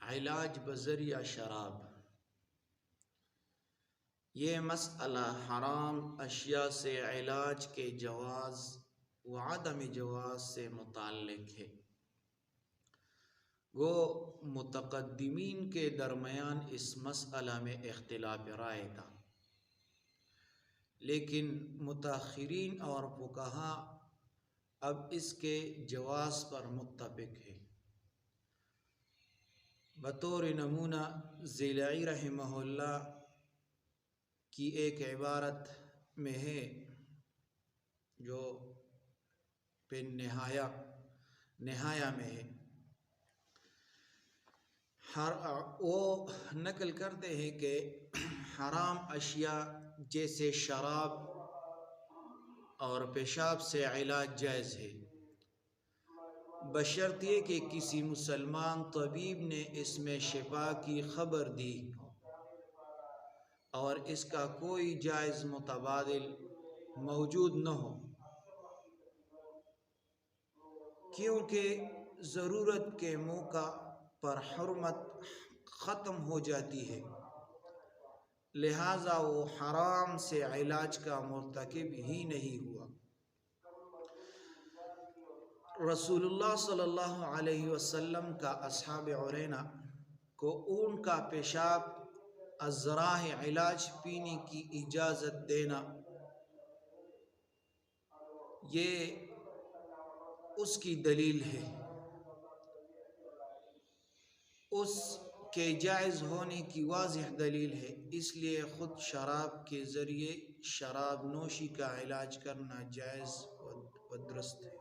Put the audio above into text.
علاج بذریعہ شراب، یہ مسئلہ حرام اشیاء سے علاج کے جواز و عدم جواز سے متعلق ہے۔ وہ متقدمین کے درمیان اس مسئلہ میں اختلاف رائے تھا، لیکن متاخرین اور فقہاء اب اس کے جواز پر متفق ہیں۔ بطور نمونہ ضلعی رحمہ اللہ کی ایک عبارت میں ہے جو پن نہایہ میں ہے، وہ نقل کرتے ہیں کہ حرام اشیاء جیسے شراب اور پیشاب سے علاج جائز ہے، بشرط یہ کہ کسی مسلمان طبیب نے اس میں شفا کی خبر دی اور اس کا کوئی جائز متبادل موجود نہ ہو، کیونکہ ضرورت کے موقع پر حرمت ختم ہو جاتی ہے، لہذا وہ حرام سے علاج کا مرتکب ہی نہیں ہوا۔ رسول اللہ صلی اللہ علیہ وسلم کا اصحاب عرینہ کو اونٹ کا پیشاب از راہ علاج پینے کی اجازت دینا، یہ اس کی دلیل ہے، اس کے جائز ہونے کی واضح دلیل ہے۔ اس لیے خود شراب کے ذریعے شراب نوشی کا علاج کرنا جائز و درست ہے۔